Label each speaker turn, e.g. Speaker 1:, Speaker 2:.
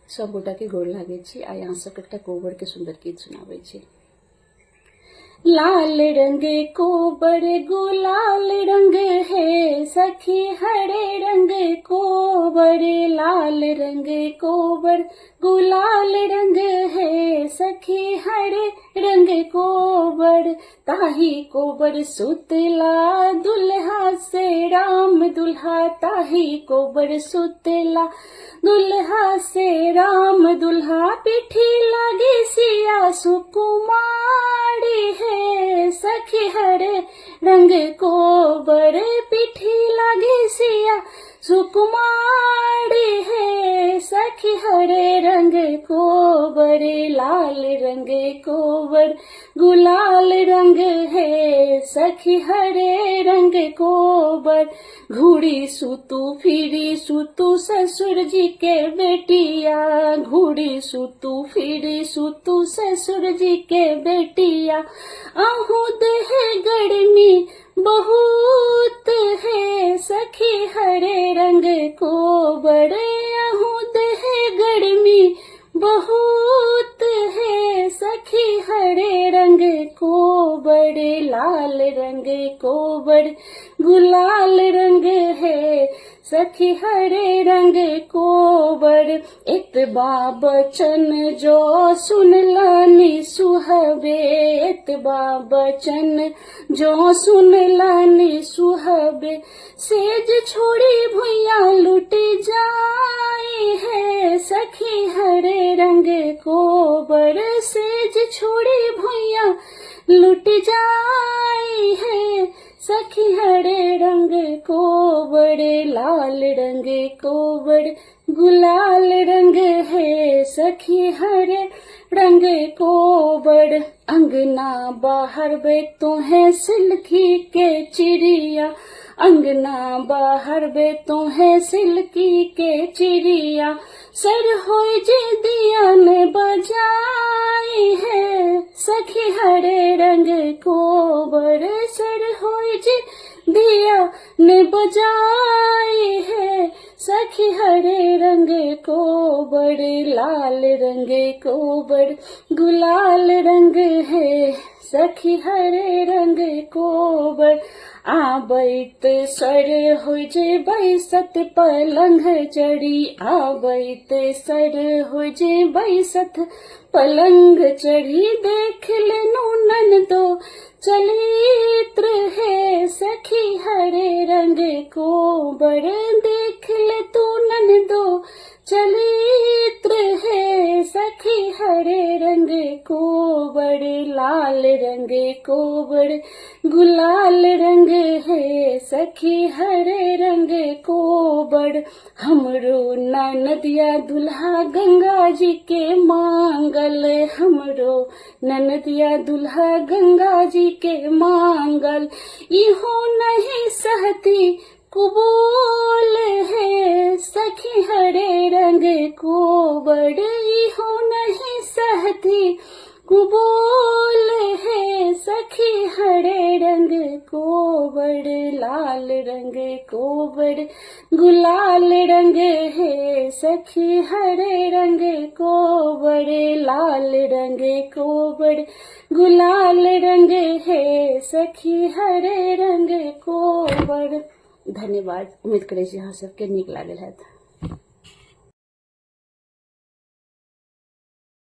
Speaker 1: सब गोटा के गोर लागे छी। आई अहाँ सबके एकटा कोबर के सुंदर गीत सुनाबै छी। लाल रंग कोबर गुलाल रंग है सखी, हरे रंग कोबर लाल रंग कोबर गुलाल रंग है सखी, हरे रंग कोबर ताही कोबर सुतला दुल्हा से राम दुल्हा, ताही कोबर सुतला दुल्हा से राम दुल्हा, पिठी लगी सिया सुकुमारी है सखी, हरे रंग कोबर पिठी लगी सिया सुकुमारी है सखी, हरे रंग कोबर लाल रंग कोबर गुलाल रंग है सखी, हरे रंग कोबर घूड़ी सुतू फिरी सुतू ससुर जी के बेटिया, घूड़ी सुतू फिरी सुतू ससुर जी के बेटिया, आहूद है गर्मी बहुत है सखी, हरे रंग कोबर आहूद है गर्मी बहुत है सखी, हरे रंग कोबर लाल रंग कोबर गुलाल रंग है सखी, हरे रंग कोबर इतबा बचन जो सुन लानी सुहबे, इतबा बचन जो सुन लानी सुहबे, सेज छोड़ी भुइया लुट जाई है सखी, हरे रंग कोबर सेज छोड़ी भुइया लुट जाई है सखी, हरे रंग कोबर लाल रंग कोबर गुलाल रंग है सखी, हरे रंग कोबर अंगना बाहर बेतों है सिल्की के चिड़िया, अंगना बाहर बेतों है सिल्की के चिड़िया, सर होई जे दिया ने बजाई है सखी, हरे रंग कोबर सर होई जे दिया ने बजाई है सखी, हरे रंग कोबर लाल रंग कोबर गुलाल रंग है सखी, हरे रंग कोबर आबैत सर हो जे बैसत पलंग चढ़ी, आबैत सर हो जे बैसत पलंग चढ़ी, देख लेनु ननदो चलित्र है सखी, हरे रंग कोबर देख ले तू ननदो चलित्र है सखी, हरे रंग कोबर लाल रंग कोबर गुलाल रंग है सखी, हरे रंग कोबर हमरो ननदिया दुल्हा गंगा जी के मांगल, हमरो ननदिया दुल्हा गंगा जी के मांगल, इहो नहीं सहती कुबोल है सखी, हरे रंग कोबर इहो नहीं सहती कुबोल है सखी, हरे रंग कोबर लाल रंग कोबर गुलाल रंग है सखी, हरे रंग कोबर लाल रंग कोबर गुलाल रंग है सखी, हरे रंग कोबर। धन्यवाद। उम्मीद करै छी अहाँ सबके नीक लागल हैत।